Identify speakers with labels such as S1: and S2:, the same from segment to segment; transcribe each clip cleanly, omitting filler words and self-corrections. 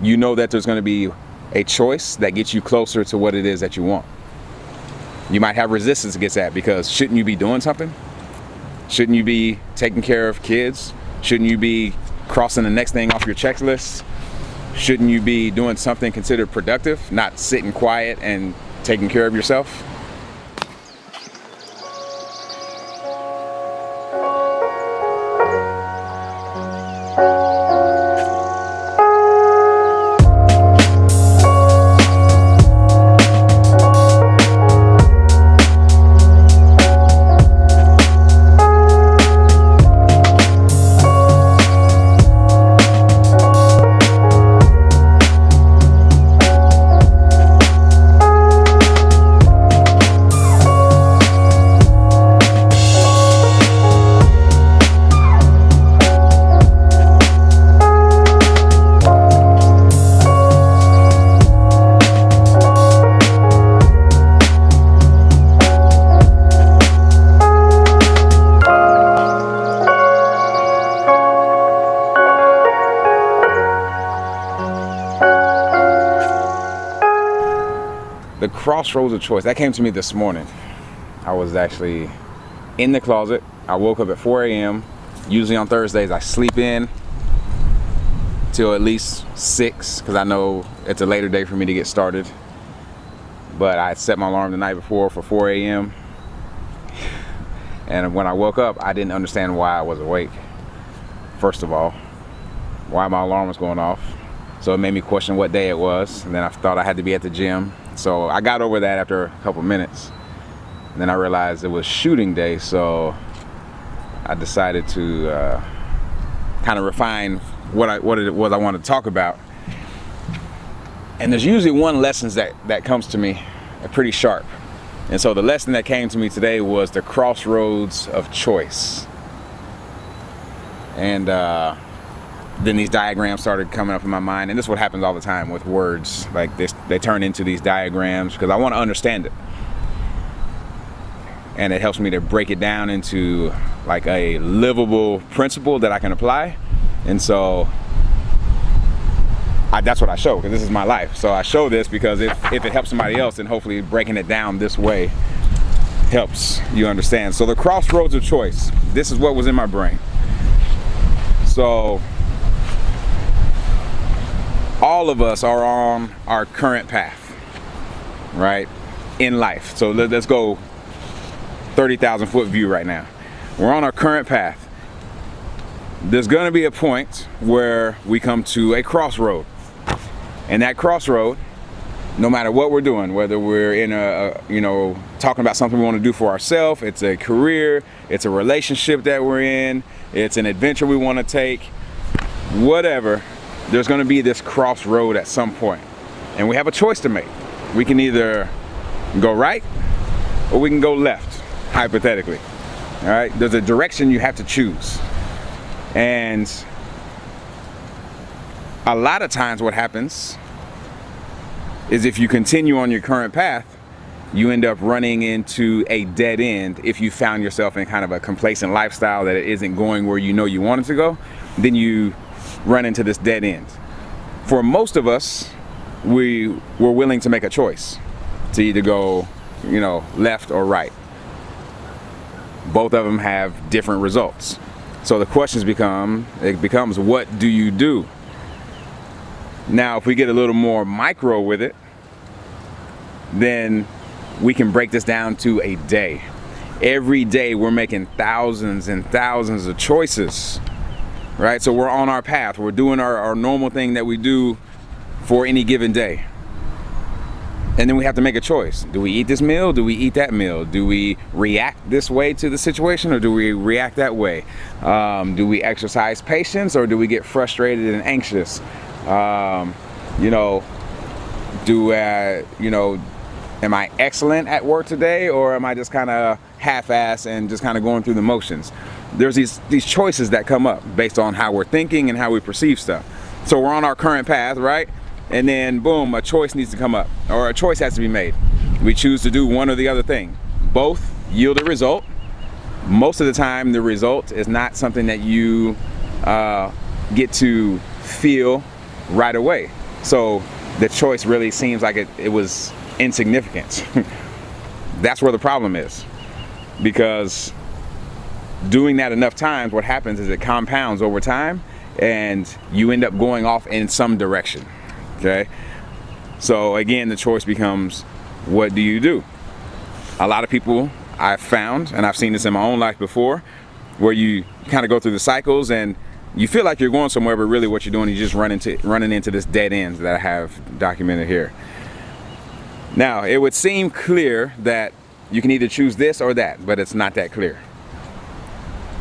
S1: you know that there's going to be a choice that gets you closer to what it is that you want. You might have resistance against that because shouldn't you be doing something? Shouldn't you be taking care of kids? Shouldn't you be crossing the next thing off your checklist? Shouldn't you be doing something considered productive, not sitting quiet and taking care of yourself? The crossroads of choice, that came to me this morning. I was actually in the closet. I woke up at 4 a.m. Usually on Thursdays, I sleep in till at least 6 because I know it's a later day for me to get started. But I set my alarm the night before for 4 a.m. And when I woke up, I didn't understand why I was awake. First of all, why my alarm was going off. So it made me question what day it was. And then I thought I had to be at the gym. So I got over that after a couple minutes. And then I realized it was shooting day, so I decided to kind of refine what it was I wanted to talk about. And there's usually one lesson that comes to me pretty sharp. And so the lesson that came to me today was the crossroads of choice. And then these diagrams started coming up in my mind, and this is what happens all the time with words like this. They turn into these diagrams because I want to understand it, and it helps me to break it down into like a livable principle that I can apply. And so that's what I show, because this is my life. So I show this because if it helps somebody else, then hopefully breaking it down this way helps you understand. So the crossroads of choice, this is what was in my brain. So all of us are on our current path, right, in life. So let's go 30,000 foot view right now. We're on our current path. There's going to be a point where we come to a crossroad. And that crossroad, no matter what we're doing, whether we're in talking about something we want to do for ourselves, it's a career, it's a relationship that we're in, it's an adventure we want to take, whatever, there's going to be this crossroad at some point. And we have a choice to make. We can either go right or we can go left, hypothetically. All right, there's a direction you have to choose. And a lot of times what happens is if you continue on your current path, you end up running into a dead end. If you found yourself in kind of a complacent lifestyle that it isn't going where you know you want it to go, then you run into this dead end. For most of us, we were willing to make a choice to either go, left or right. Both of them have different results. So the questions becomes, what do you do? Now, if we get a little more micro with it, then we can break this down to a day. Every day we're making thousands and thousands of choices, right? So we're on our path. We're doing our normal thing that we do for any given day. And then we have to make a choice. Do we eat this meal? Do we eat that meal? Do we react this way to the situation, or do we react that way? Do we exercise patience, or do we get frustrated and anxious? Am I excellent at work today, or am I just kind of half-ass and just kind of going through the motions? There's these choices that come up based on how we're thinking and how we perceive stuff. So we're on our current path, right? And then boom, a choice needs to come up, or a choice has to be made. We choose to do one or the other thing. Both yield a result. Most of the time, the result is not something that you get to feel right away. So the choice really seems like it was insignificant. That's where the problem is, because doing that enough times, what happens is it compounds over time and you end up going off in some direction. Okay, so again, the choice becomes, what do you do? A lot of people I've found, and I've seen this in my own life before, where you kind of go through the cycles and you feel like you're going somewhere, but really what you're doing is just running into this dead end that I have documented here. Now, it would seem clear that you can either choose this or that, but it's not that clear.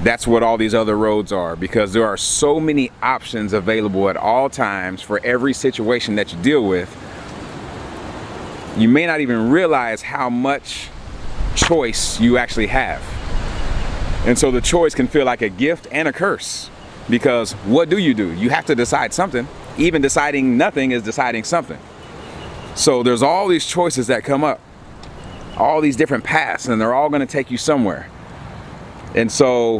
S1: That's what all these other roads are, because there are so many options available at all times for every situation that you deal with. You may not even realize how much choice you actually have. And so the choice can feel like a gift and a curse, because what do? You have to decide something. Even deciding nothing is deciding something. So there's all these choices that come up, all these different paths, and they're all going to take you somewhere. And so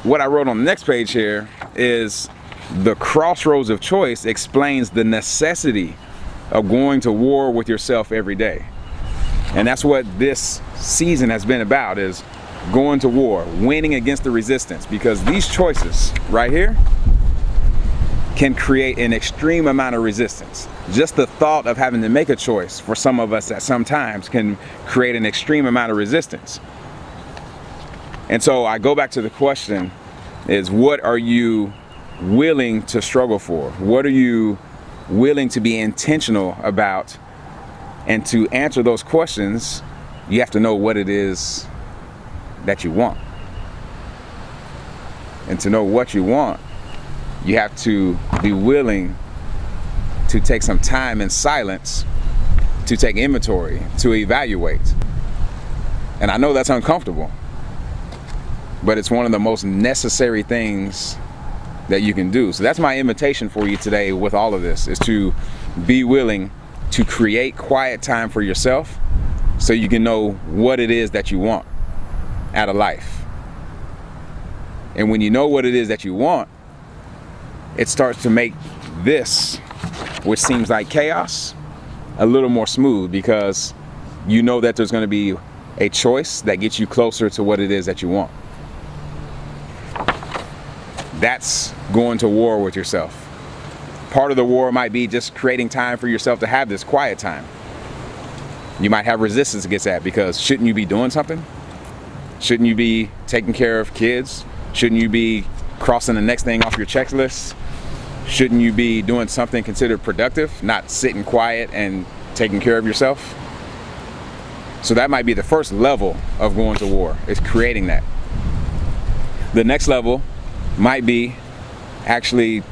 S1: what I wrote on the next page here is the crossroads of choice explains the necessity of going to war with yourself every day. And that's what this season has been about, is going to war, winning against the resistance, because these choices right here can create an extreme amount of resistance. Just the thought of having to make a choice for some of us at some times can create an extreme amount of resistance. And so I go back to the question is, what are you willing to struggle for? What are you willing to be intentional about? And to answer those questions, you have to know what it is that you want. And to know what you want, you have to be willing to take some time in silence to take inventory, to evaluate. And I know that's uncomfortable, but it's one of the most necessary things that you can do. So that's my invitation for you today with all of this, is to be willing to create quiet time for yourself so you can know what it is that you want out of life. And when you know what it is that you want, it starts to make this, which seems like chaos, a little more smooth, because you know that there's going to be a choice that gets you closer to what it is that you want. That's going to war with yourself. Part of the war might be just creating time for yourself to have this quiet time. You might have resistance against that, because shouldn't you be doing something? Shouldn't you be taking care of kids? Shouldn't you be crossing the next thing off your checklist? Shouldn't you be doing something considered productive, not sitting quiet and taking care of yourself? So that might be the first level of going to war, is creating that. The next level might be actually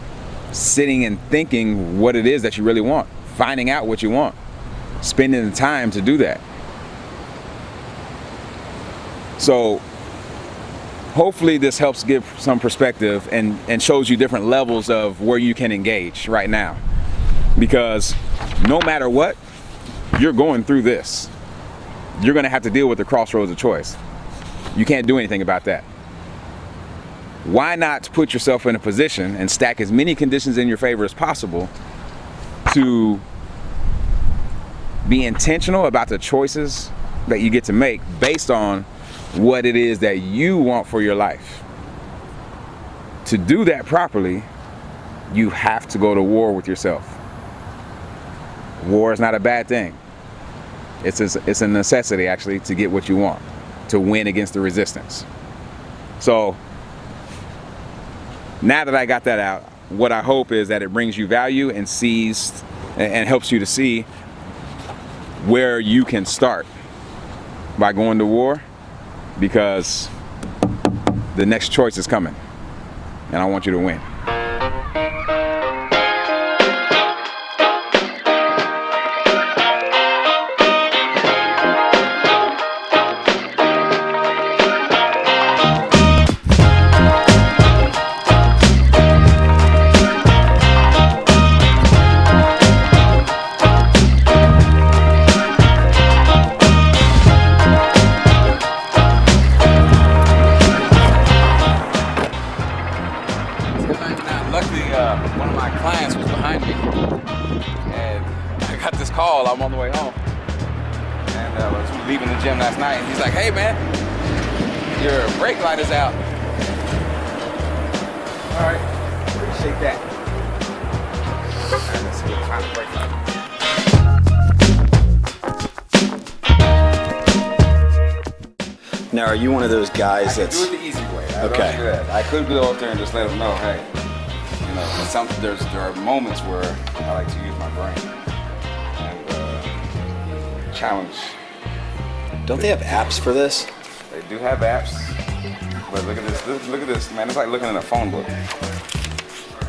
S1: sitting and thinking what it is that you really want, finding out what you want, spending the time to do that. So hopefully this helps give some perspective and shows you different levels of where you can engage right now. Because no matter what, you're going through this. You're going to have to deal with the crossroads of choice. You can't do anything about that. Why not put yourself in a position and stack as many conditions in your favor as possible to be intentional about the choices that you get to make based on what it is that you want for your life. To do that properly, you have to go to war with yourself. War is not a bad thing. It's a necessity, actually, to get what you want, to win against the resistance. So now that I got that out, what I hope is that it brings you value and sees and helps you to see where you can start by going to war, because the next choice is coming and I want you to win. Luckily, and I got this call. I'm on the way home, and I was leaving the gym last night, and he's like, "Hey man, your brake light is out." All right, appreciate that. All right, let's see what kind of brake light.
S2: Now, are you one of those guys
S1: I
S2: that's...
S1: do it the easy way.
S2: Okay.
S1: I could go up there and just let them know, hey, you know, there are moments where I like to use my brain and challenge.
S2: Don't they have apps for this?
S1: They do have apps, but look at this. Look at this, man. It's like looking in a phone book.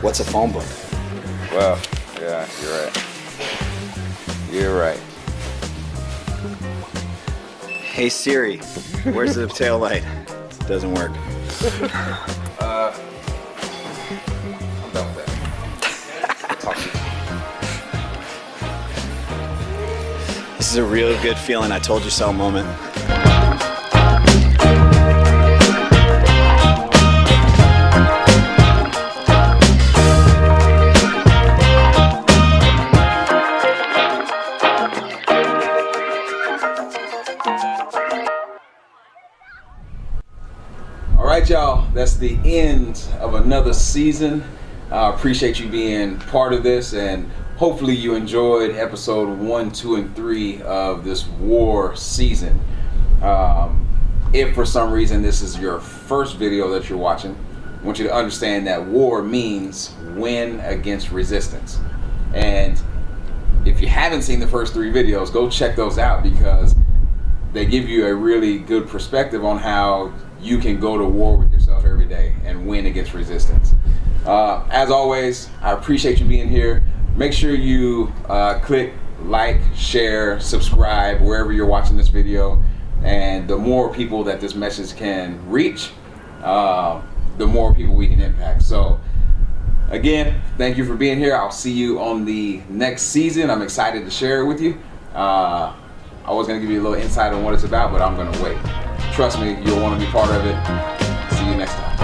S2: What's a phone book?
S1: Well, yeah, you're right. You're right.
S2: Hey Siri, where's the tail light? It doesn't work.
S1: I'm done with that. Talk to you.
S2: This is a really good feeling. I told you so moment.
S1: All right, y'all, that's the end of another season. I appreciate you being part of this, and hopefully you enjoyed episode 1, 2, and 3 of this war season. If for some reason this is your first video that you're watching, I want you to understand that war means win against resistance. And if you haven't seen the first 3 videos, go check those out, because they give you a really good perspective on how you can go to war with yourself every day and win against resistance. As always, I appreciate you being here. Make sure you click like, share, subscribe wherever you're watching this video. And the more people that this message can reach, the more people we can impact. So again, thank you for being here. I'll see you on the next season. I'm excited to share it with you. I was going to give you a little insight on what it's about, but I'm going to wait. Trust me, you'll want to be part of it. See you next time.